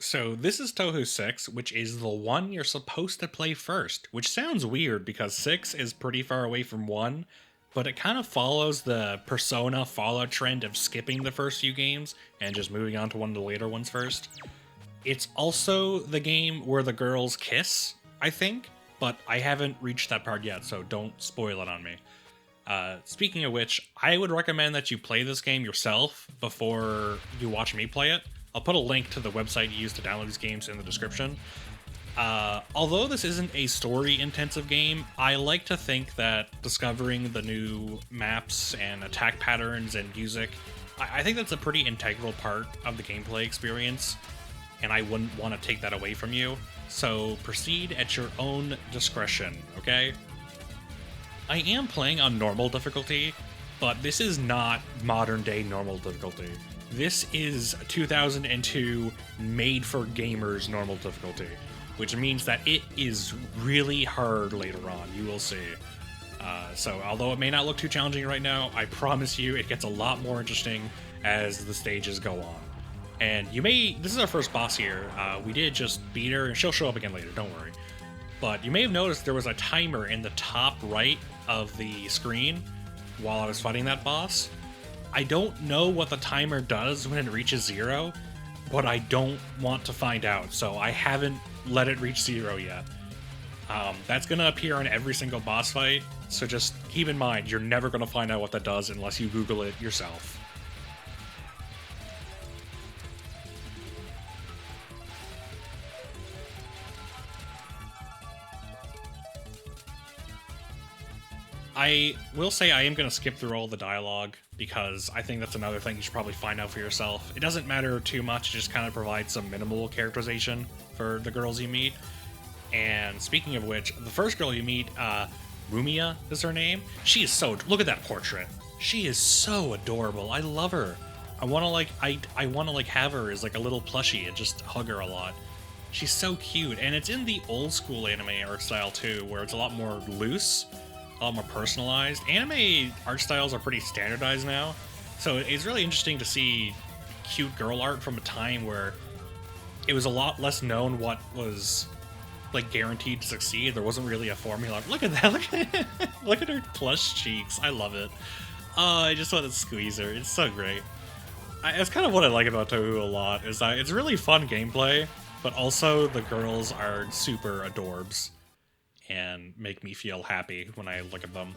So this is Touhou 6, which is the one you're supposed to play first, which sounds weird because 6 is pretty far away from 1, but it kind of follows the Persona Fallout trend of skipping the first few games and just moving on to one of the later ones first. It's also the game where the girls kiss, I think, but I haven't reached that part yet, so don't spoil it on me. Speaking of which, I would recommend that you play this game yourself before you watch me play it. I'll put a link to the website you use to download these games in the description. Although this isn't a story-intensive game, I like to think that discovering the new maps and attack patterns and music, I think that's a pretty integral part of the gameplay experience, and I wouldn't want to take that away from you. So proceed at your own discretion, okay? I am playing on normal difficulty, but this is not modern-day normal difficulty. This is 2002 made-for-gamers normal difficulty, which means that it is really hard later on, you will see. So although it may not look too challenging right now, I promise you it gets a lot more interesting as the stages go on. And this is our first boss here, we did just beat her, and she'll show up again later, don't worry. But you may have noticed there was a timer in the top right of the screen while I was fighting that boss. I don't know what the timer does when it reaches 0, but I don't want to find out, so I haven't let it reach 0 yet. That's going to appear on every single boss fight, so just keep in mind, you're never going to find out what that does unless you Google it yourself. I will say I am going to skip through all the dialogue, because I think that's another thing you should probably find out for yourself. It doesn't matter too much, it just kind of provides some minimal characterization for the girls you meet. And speaking of which, the first girl you meet, Rumia is her name. She is look at that portrait. She is so adorable. I love her. I want to have her as like a little plushie and just hug her a lot. She's so cute, and it's in the old school anime art style too, where it's a lot more loose, a lot more personalized. Anime art styles are pretty standardized now, so it's really interesting to see cute girl art from a time where it was a lot less known what was like guaranteed to succeed. There wasn't really a formula. Look at that, look at her plush cheeks. I love it. I just want to squeeze her. It's so great. It's kind of what I like about Touhou a lot, is that it's really fun gameplay, but also the girls are super adorbs and make me feel happy when I look at them.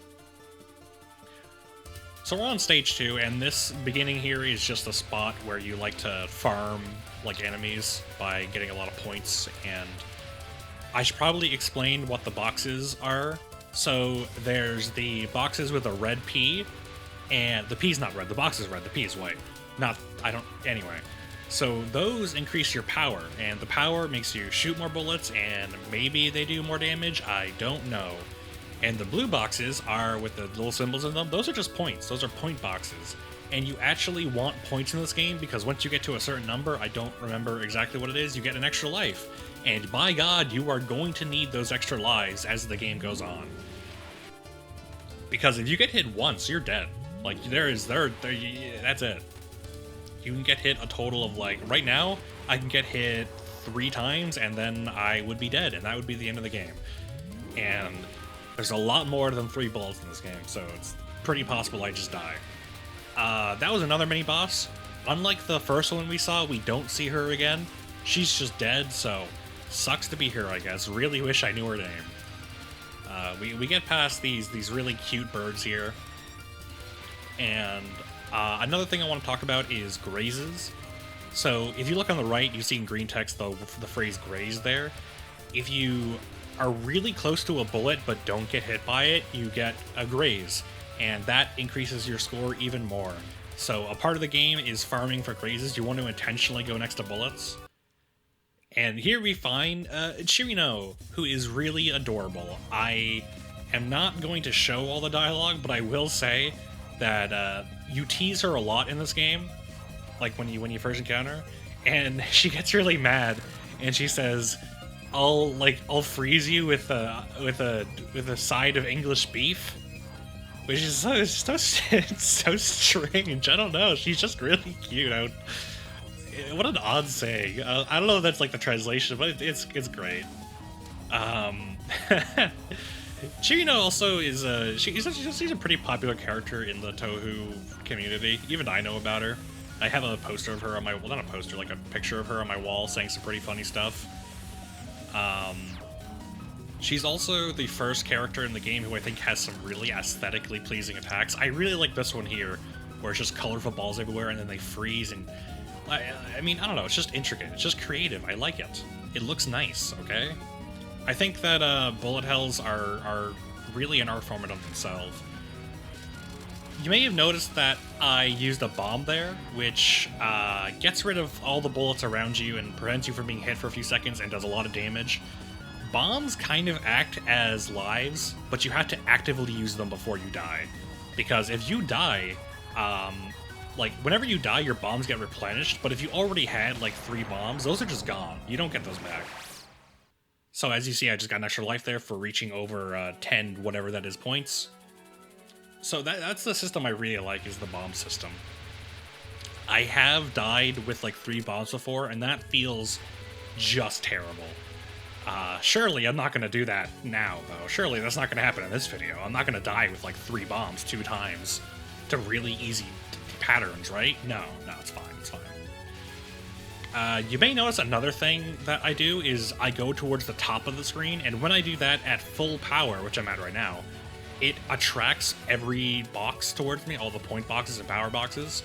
So we're on stage 2, and this beginning here is just a spot where you like to farm like enemies by getting a lot of points, and I should probably explain what the boxes are. So there's the boxes with a red P, and the P's not red, the box is red, the P is white. Anyway. So those increase your power, and the power makes you shoot more bullets, and maybe they do more damage, I don't know. And the blue boxes are with the little symbols in them, those are just points, those are point boxes. And you actually want points in this game, because once you get to a certain number, I don't remember exactly what it is, you get an extra life. And by God, you are going to need those extra lives as the game goes on. Because if you get hit once, you're dead. Like, that's it. You can get hit a total of, like, right now, I can get hit 3 times, and then I would be dead, and that would be the end of the game. And there's a lot more than 3 bullets in this game, so it's pretty possible I just die. That was another mini-boss. Unlike the first one we saw, we don't see her again. She's just dead, so sucks to be her, I guess. Really wish I knew her name. We get past these really cute birds here, and another thing I want to talk about is grazes. So if you look on the right, you see in green text the phrase graze there. If you are really close to a bullet but don't get hit by it, you get a graze, and that increases your score even more. So a part of the game is farming for grazes. You want to intentionally go next to bullets. And here we find Chirino, who is really adorable. I am not going to show all the dialogue, but I will say that you tease her a lot in this game, like when you first encounter her, and she gets really mad, and she says, "I'll freeze you with a side of English beef," which is so strange. I don't know. She's just really cute. What an odd saying. I don't know if that's like the translation, but it's great. Chirino also is she's a pretty popular character in the Touhou community. Even I know about her. I have a poster of her on my, well, not a poster, like a picture of her on my wall saying some pretty funny stuff. She's also the first character in the game who I think has some really aesthetically pleasing attacks. I really like this one here, where it's just colorful balls everywhere and then they freeze, and I mean, I don't know, it's just intricate, it's just creative, I like it. It looks nice, okay? I think that bullet hells are really an art form in themselves. You may have noticed that I used a bomb there, which gets rid of all the bullets around you and prevents you from being hit for a few seconds and does a lot of damage. Bombs kind of act as lives, but you have to actively use them before you die. Because if you die, like, whenever you die, your bombs get replenished, but if you already had, like, 3 bombs, those are just gone. You don't get those back. So as you see, I just got an extra life there for reaching over 10 whatever that is points. So that's the system I really like, is the bomb system. I have died with like 3 bombs before, and that feels just terrible. Surely I'm not going to do that now, though. Surely that's not going to happen in this video. I'm not going to die with like 3 bombs 2 times to really easy patterns, right? No, it's fine, it's fine. You may notice another thing that I do is I go towards the top of the screen, and when I do that at full power, which I'm at right now, it attracts every box towards me, all the point boxes and power boxes,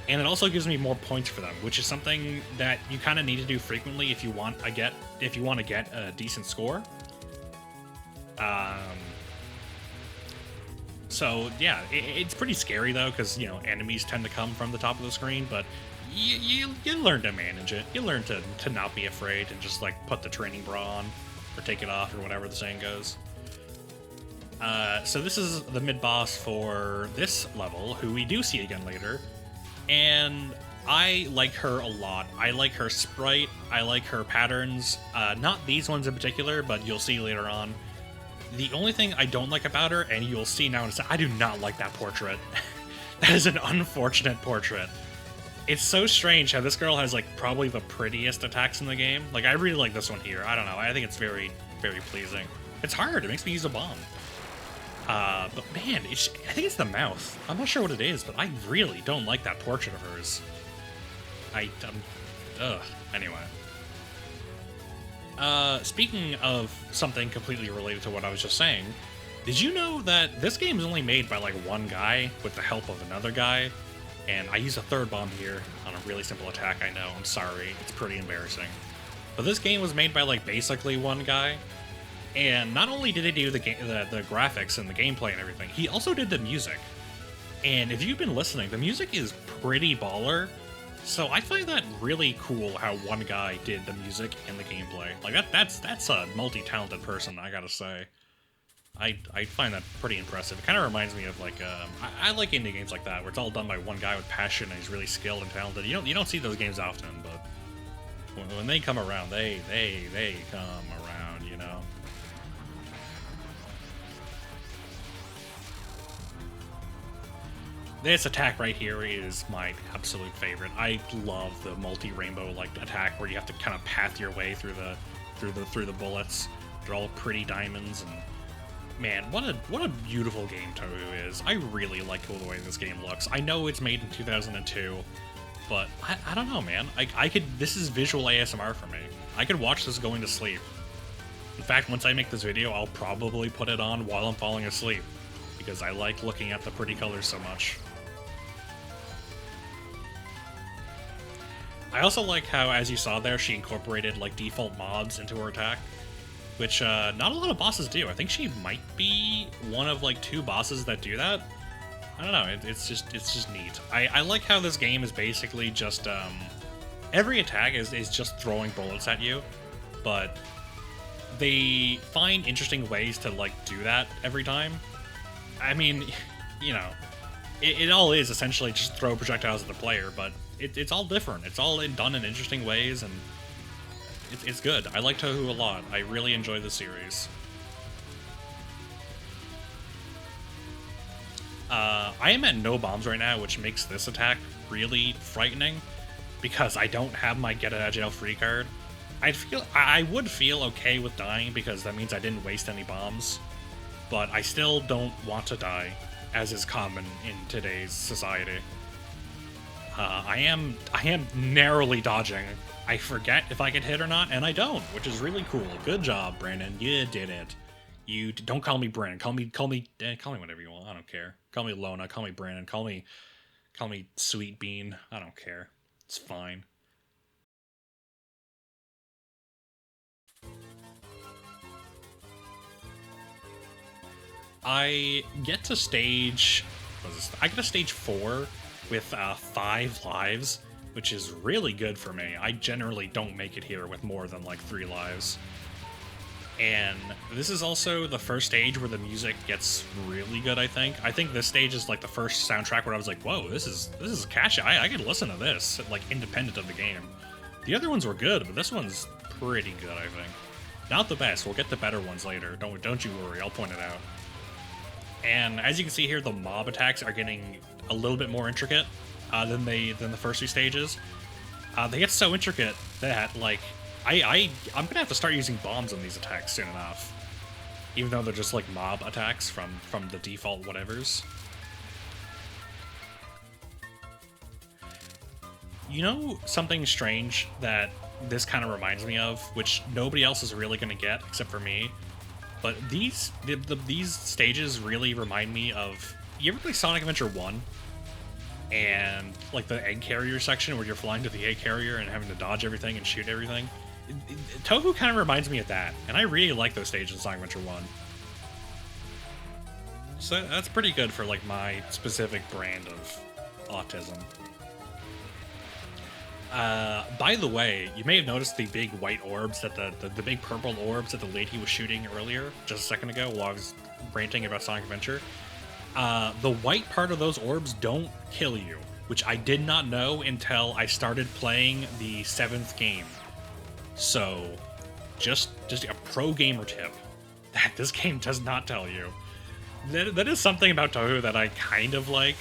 and it also gives me more points for them, which is something that you kind of need to do frequently if you want to get a decent score. So yeah, it's pretty scary though, because you know enemies tend to come from the top of the screen, but you learn to manage it. You learn to not be afraid and just like put the training bra on or take it off or whatever the saying goes. So this is the mid-boss for this level, who we do see again later, and I like her a lot. I like her sprite, I like her patterns, not these ones in particular, but you'll see later on. The only thing I don't like about her, and you'll see now, is I do not like that portrait. That is an unfortunate portrait. It's so strange how this girl has like probably the prettiest attacks in the game. Like, I really like this one here. I don't know, I think it's very, very pleasing. It's hard, it makes me use a bomb. But man, I think it's the mouth. I'm not sure what it is, but I really don't like that portrait of hers. Anyway. Speaking of something completely related to what I was just saying, did you know that this game is only made by like one guy with the help of another guy? And I use a 3rd bomb here on a really simple attack, I know, I'm sorry, it's pretty embarrassing. But this game was made by like basically one guy. And not only did he do the graphics and the gameplay and everything, he also did the music. And if you've been listening, the music is pretty baller. So I find that really cool how one guy did the music and the gameplay. Like that's a multi-talented person, I gotta say. I find that pretty impressive. It kind of reminds me of like I like indie games like that where it's all done by one guy with passion and he's really skilled and talented. You don't see those games often, but when they come around, they come around, you know. This attack right here is my absolute favorite. I love the multi-rainbow like attack where you have to kind of path your way through the bullets. They're all pretty diamonds, and man, what a beautiful game Touhou is. I really like the way this game looks. I know it's made in 2002, but I don't know, man. This is visual ASMR for me. I could watch this going to sleep. In fact, once I make this video, I'll probably put it on while I'm falling asleep, because I like looking at the pretty colors so much. I also like how, as you saw there, she incorporated like default mobs into her attack, which not a lot of bosses do. I think she might be one of like 2 bosses that do that. I don't know, it's just neat. I like how this game is basically just every attack is just throwing bullets at you, but they find interesting ways to like do that every time. I mean, you know, it all is essentially just throw projectiles at the player, but it's all different. It's all done in interesting ways, and it's good. I like Touhou a lot. I really enjoy the series. I am at no bombs right now, which makes this attack really frightening. because I don't have my get out of jail free card. I would feel okay with dying because that means I didn't waste any bombs, but I still don't want to die, as is common in today's society. I am narrowly dodging. I forget if I get hit or not, and I don't, which is really cool. Good job, Brandon. You did it. You don't call me Brandon. Call me whatever you want. I don't care. Call me Lona. Call me Brandon. Call me Sweet Bean. I don't care. It's fine. I get to stage. I get to stage 4 with 5 lives, which is really good for me. I generally don't make it here with more than like 3 lives. And this is also the first stage where the music gets really good, I think. I think this stage is like the first soundtrack where I was like, whoa, this is catchy. I could listen to this, like, independent of the game. The other ones were good, but this one's pretty good, I think. Not the best. We'll get the better ones later. Don't you worry. I'll point it out. And as you can see here, the mob attacks are getting a little bit more intricate than the first 2 stages. They get so intricate that, like, I'm gonna have to start using bombs on these attacks soon enough, even though they're just like mob attacks from the default whatevers. You know something strange that this kind of reminds me of, which nobody else is really gonna get except for me, but these stages really remind me of. You ever play Sonic Adventure 1? And like the egg carrier section where you're flying to the egg carrier and having to dodge everything and shoot everything? Touhou kind of reminds me of that, and I really like those stages in Sonic Adventure 1. So that's pretty good for like my specific brand of autism. By the way, you may have noticed the big white orbs that the big purple orbs that the lady was shooting earlier, just a second ago, while I was ranting about Sonic Adventure. The white part of those orbs don't kill you, which I did not know until I started playing the 7th game. So, just a pro gamer tip that this game does not tell you. That is something about Touhou that I kind of like,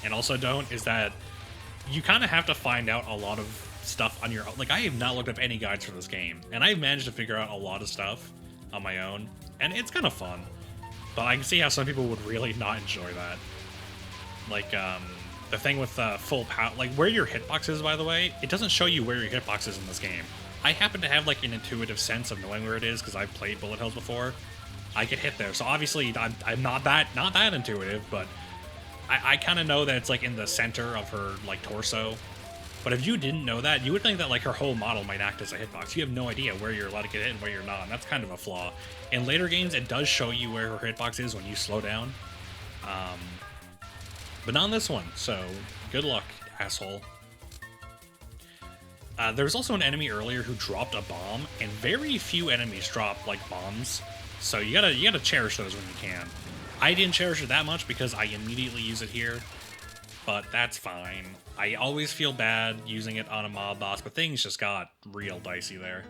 and also don't, is that you kind of have to find out a lot of stuff on your own. Like, I have not looked up any guides for this game, and I've managed to figure out a lot of stuff on my own, and it's kind of fun. But I can see how some people would really not enjoy that. Like, the thing with full power, like where your hitbox is, by the way, it doesn't show you where your hitbox is in this game. I happen to have like an intuitive sense of knowing where it is because I've played bullet hells before. I get hit there, so obviously I'm not that intuitive, but I kind of know that it's like in the center of her like torso. But if you didn't know that, you would think that like her whole model might act as a hitbox. You have no idea where you're allowed to get hit and where you're not, and that's kind of a flaw. In later games, it does show you where her hitbox is when you slow down, but not in this one. So good luck, asshole. There was also an enemy earlier who dropped a bomb, and very few enemies drop like bombs, so you gotta cherish those when you can. I didn't cherish it that much because I immediately use it here, but that's fine. I always feel bad using it on a mob boss, but things just got real dicey there.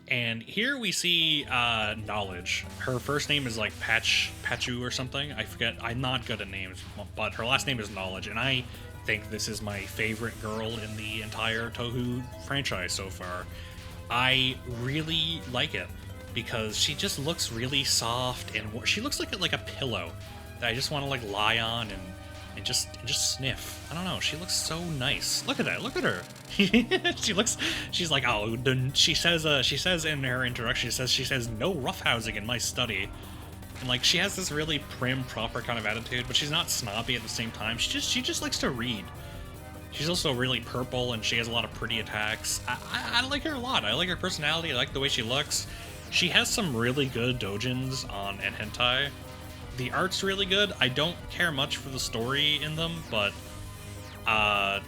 And here we see Knowledge. Her first name is like Pachu or something. I forget. I'm not good at names, but her last name is Knowledge, and I think this is my favorite girl in the entire Touhou franchise so far. I really like it because she just looks really soft, and she looks like a pillow that I just want to like lie on and just sniff. I don't know. She looks so nice. Look at that. Look at her. She's like, oh, she says in her introduction, she says no roughhousing in my study. And like, she has this really prim, proper kind of attitude, but she's not snobby at the same time. She just likes to read. She's also really purple, and she has a lot of pretty attacks. I like her a lot. I like her personality. I like the way she looks. She has some really good doujins on and hentai. The art's really good. I don't care much for the story in them, but I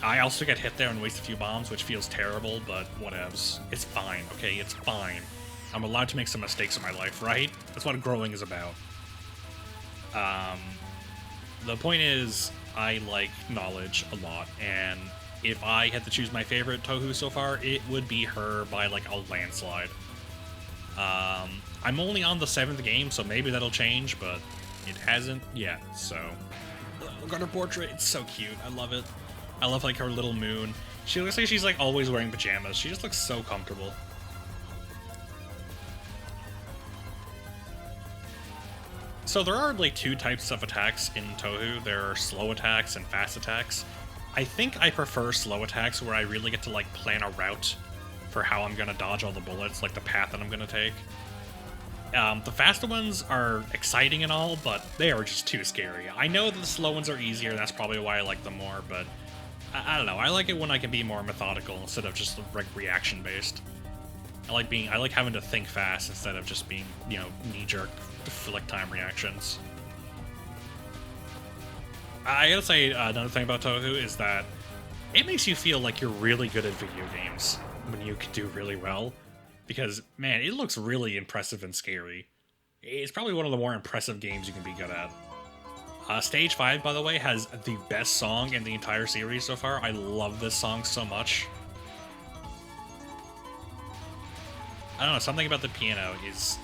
also get hit there and waste a few bombs, which feels terrible, but whatevs. It's fine, okay? It's fine. I'm allowed to make some mistakes in my life, right? That's what growing is about. The point is, I like Knowledge a lot, and if I had to choose my favorite Touhou so far, it would be her by like a landslide. I'm only on the 7th game, so maybe that'll change, but it hasn't yet, so Look at her portrait. It's so cute. I love it. I love like her little moon. She looks like she's like always wearing pajamas. She just looks so comfortable. So there are like two types of attacks in Touhou. There are slow attacks and fast attacks. I think I prefer slow attacks where I really get to like plan a route for how I'm gonna dodge all the bullets, like the path that I'm gonna take. The faster ones are exciting and all, but they are just too scary. I know that the slow ones are easier, and that's probably why I like them more, but I don't know. I like it when I can be more methodical instead of just like reaction based. I like having to think fast instead of just being, you know, knee-jerk flick time reactions. I gotta say another thing about Touhou is that it makes you feel like you're really good at video games when you can do really well. Because, man, it looks really impressive and scary. It's probably one of the more impressive games you can be good at. Stage 5, by the way, has the best song in the entire series so far. I love this song so much. I don't know, something about the piano is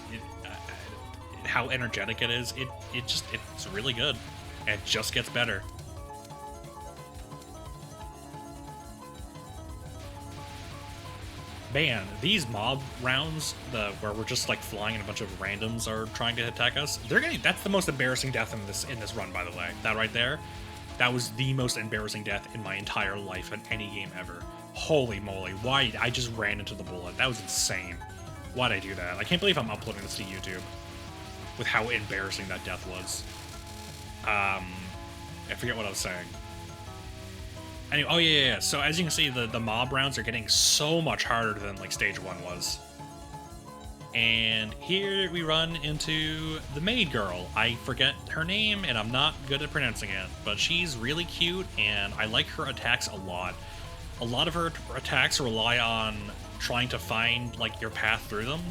how energetic it is. It's really good. And it just gets better. Man, these mob rounds, where we're just like flying and a bunch of randoms are trying to attack us, that's the most embarrassing death in this run, by the way. That right there, that was the most embarrassing death in my entire life in any game ever. Holy moly, why? I just ran into the bullet. That was insane. Why'd I do that? I can't believe I'm uploading this to YouTube with how embarrassing that death was. I forget what I was saying. Anyway, oh yeah. So as you can see, the mob rounds are getting so much harder than like stage 1 was. And here we run into the maid girl. I forget her name and I'm not good at pronouncing it, but she's really cute and I like her attacks a lot. A lot of her attacks rely on trying to find like your path through them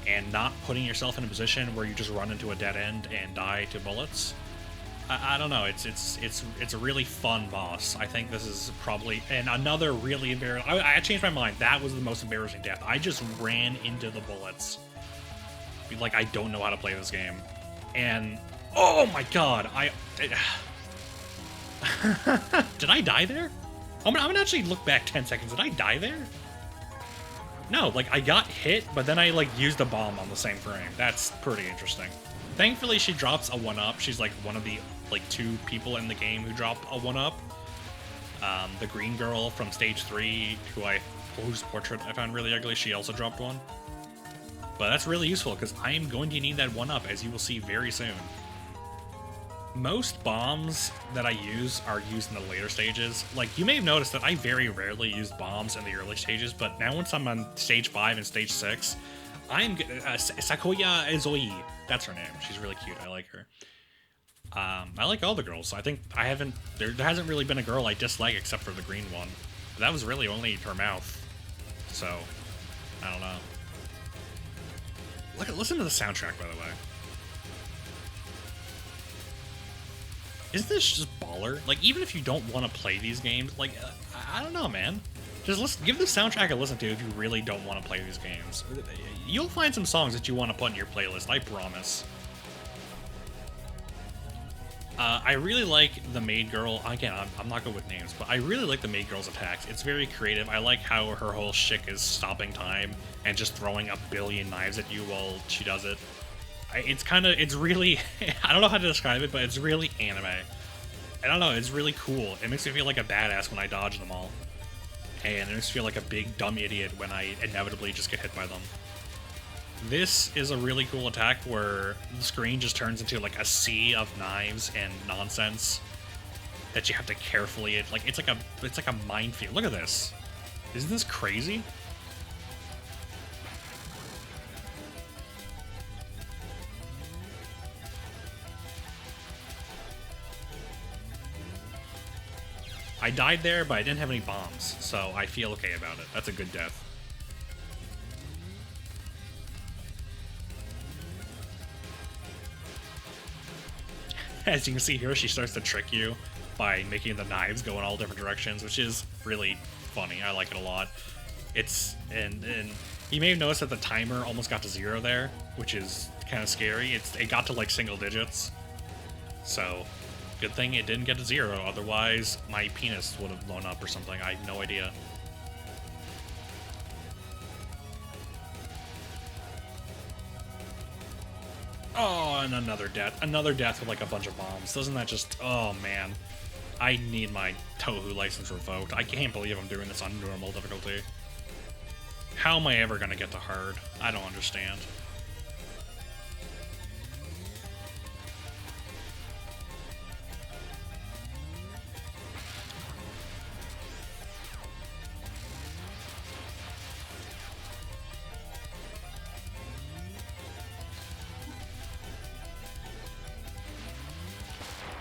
and not putting yourself in a position where you just run into a dead end and die to bullets. I don't know, it's a really fun boss. I think this is probably, and another really embarrassing, I changed my mind, that was the most embarrassing death. I just ran into the bullets. Like, I don't know how to play this game. And, oh my god, did I die there? I'm gonna actually look back 10 seconds, did I die there? No, like, I got hit, but then I, like, used a bomb on the same frame. That's pretty interesting. Thankfully, she drops a 1-up. She's, like, one of the, like, 2 people in the game who drop a 1-up. The green girl from stage 3, whose portrait I found really ugly, she also dropped one. But that's really useful, because I am going to need that 1-up, as you will see very soon. Most bombs that I use are used in the later stages. Like, you may have noticed that I very rarely use bombs in the early stages, but now once I'm on stage 5 and stage 6, I'm Sakuya Ezoi. That's her name. She's really cute. I like her. I like all the girls. I think there hasn't really been a girl I dislike except for the green one. That was really only her mouth. So, I don't know. Listen to the soundtrack, by the way. Isn't this just baller? Like, even if you don't want to play these games, like, I don't know, man. Just give the soundtrack a listen to if you really don't want to play these games. You'll find some songs that you want to put in your playlist, I promise. I really like the maid girl. Again, I'm not good with names, but I really like the maid girl's attacks. It's very creative. I like how her whole shtick is stopping time and just throwing a billion knives at you while she does it. It's really, I don't know how to describe it, but it's really anime. I don't know, it's really cool. It makes me feel like a badass when I dodge them all. And it makes me feel like a big dumb idiot when I inevitably just get hit by them. This is a really cool attack where the screen just turns into like a sea of knives and nonsense that you have to carefully, it's like a minefield. Look at this. Isn't this crazy? I died there, but I didn't have any bombs, so I feel okay about it. That's a good death. As you can see here, she starts to trick you by making the knives go in all different directions, which is really funny. I like it a lot. And you may have noticed that the timer almost got to 0 there, which is kind of scary. It got to like single digits. So Good thing it didn't get to 0, otherwise my penis would have blown up or something. I have no idea. Oh, and another death. Another death with like a bunch of bombs. Doesn't that just... Oh, man. I need my Touhou license revoked. I can't believe I'm doing this on normal difficulty. How am I ever gonna get to hard? I don't understand.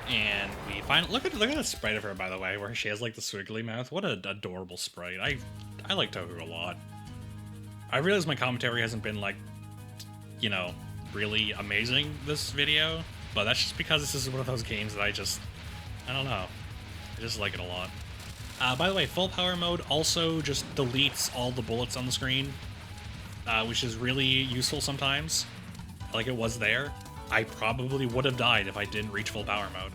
And we find look at the sprite of her, by the way, where she has like the squiggly mouth. What an adorable sprite. I like Touhou a lot. I realize my commentary hasn't been like, you know, really amazing this video, but that's just because this is one of those games that I don't know. I just like it a lot. By the way, full power mode also just deletes all the bullets on the screen, which is really useful sometimes. Like it was there. I probably would have died if I didn't reach full power mode.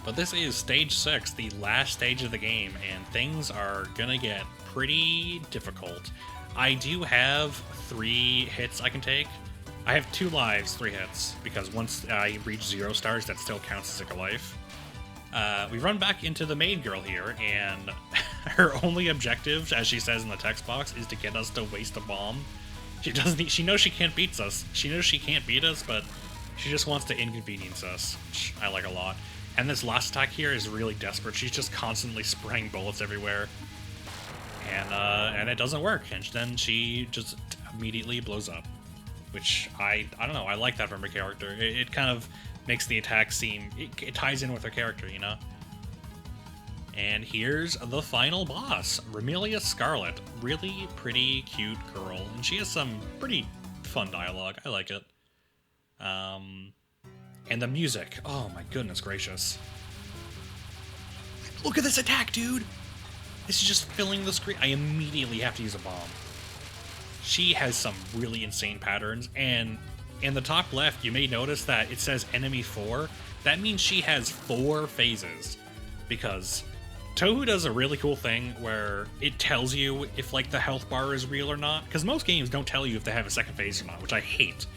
But this is stage 6, the last stage of the game, and things are gonna get pretty difficult. I do have 3 hits I can take. I have 2 lives, 3 hits, because once I reach 0 stars, that still counts as like a life. We run back into the maid girl here, and her only objective, as she says in the text box, is to get us to waste a bomb. She knows she can't beat us. She knows she can't beat us, but she just wants to inconvenience us, which I like a lot. And this last attack here is really desperate. She's just constantly spraying bullets everywhere. And it doesn't work. And then she just immediately blows up. Which, I don't know, I like that from her character. It kind of makes the attack seem... It ties in with her character, you know? And here's the final boss, Remelia Scarlet. Really pretty, cute girl. And she has some pretty fun dialogue. I like it. And the music. Oh my goodness gracious. Look at this attack, dude! This is just filling the screen. I immediately have to use a bomb. She has some really insane patterns, and in the top left, you may notice that it says enemy 4. That means she has 4 phases, because Touhou does a really cool thing where it tells you if like the health bar is real or not, because most games don't tell you if they have a second phase or not, which I hate.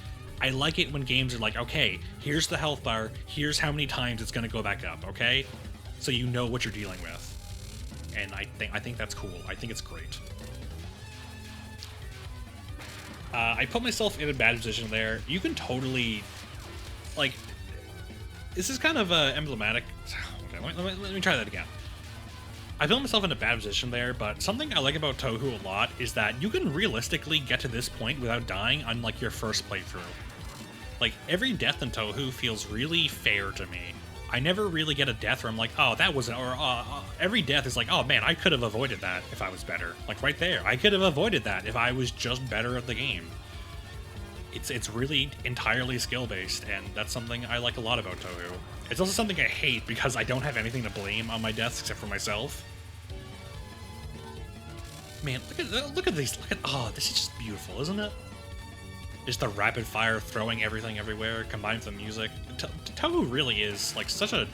I like it when games are like, okay, here's the health bar, here's how many times it's going to go back up, okay? So you know what you're dealing with. And I think that's cool. I think it's great. I put myself in a bad position there. You can totally, like, this is kind of emblematic. Okay, let me try that again. I put myself in a bad position there, but something I like about Touhou a lot is that you can realistically get to this point without dying on, like, your first playthrough. Like, every death in Touhou feels really fair to me. I never really get a death where I'm like, oh, that wasn't, or every death is like, oh man, I could have avoided that if I was better. Like right there, I could have avoided that if I was just better at the game. It's really entirely skill-based, and that's something I like a lot about Touhou. It's also something I hate because I don't have anything to blame on my deaths except for myself. Man, look at these, oh, this is just beautiful, isn't it? Just the rapid fire throwing everything everywhere combined with the music. Touhou really is like such a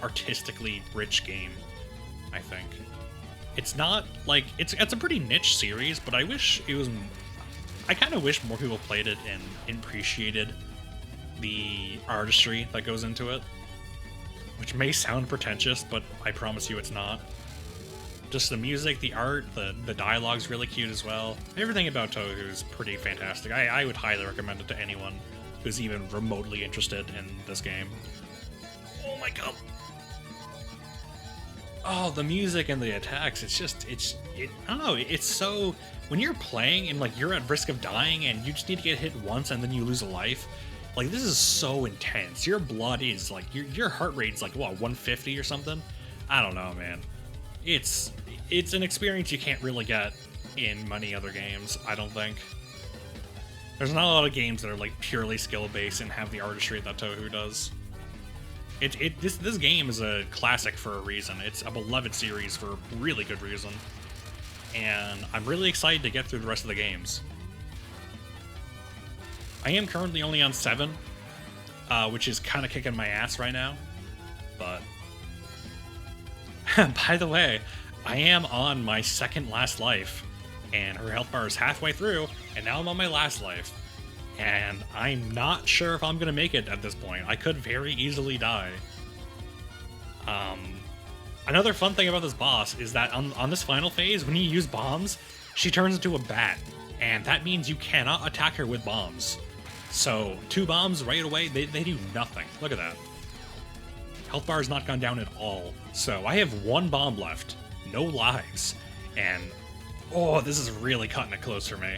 artistically rich game, I think. It's not like it's a pretty niche series, but I wish it was. I kind of wish more people played it and appreciated the artistry that goes into it, which may sound pretentious, but I promise you it's not. Just the music, the art, the dialogue's really cute as well. Everything about Touhou is pretty fantastic. I would highly recommend it to anyone who's even remotely interested in this game. Oh my god. Oh, the music and the attacks, I don't know, it's so... When you're playing and like you're at risk of dying and you just need to get hit once and then you lose a life, like this is so intense. Your blood is like, your heart rate's like, what, 150 or something? I don't know, man. It's an experience you can't really get in many other games, I don't think. There's not a lot of games that are like purely skill-based and have the artistry that Touhou does. This game is a classic for a reason. It's a beloved series for a really good reason. And I'm really excited to get through the rest of the games. I am currently only on 7, which is kind of kicking my ass right now. But by the way, I am on my second last life, and her health bar is halfway through, and now I'm on my last life. And I'm not sure if I'm gonna make it at this point. I could very easily die. Another fun thing about this boss is that on this final phase, when you use bombs, she turns into a bat, and that means you cannot attack her with bombs. So 2 bombs right away, they do nothing. Look at that. Health bar has not gone down at all. So I have 1 bomb left, no lives, and oh, this is really cutting it close for me.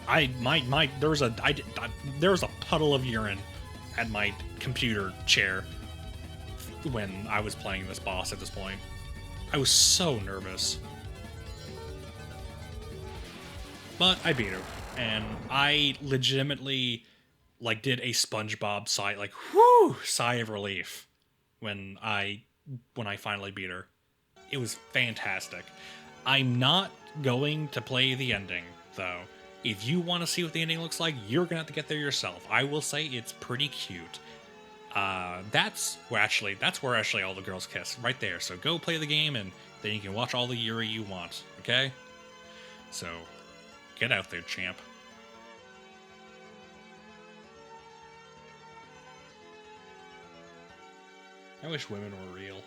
There was a puddle of urine at my computer chair when I was playing this boss at this point. I was so nervous. But I beat her, and I legitimately like did a SpongeBob sigh, like whoo, sigh of relief when I finally beat her. It was fantastic. I'm not going to play the ending though. If you want to see what the ending looks like, you're gonna have to get there yourself. I will say it's pretty cute. That's where actually all the girls kiss, right there. So go play the game, and then you can watch all the Yuri you want. Okay? So get out there, champ. I wish women were real.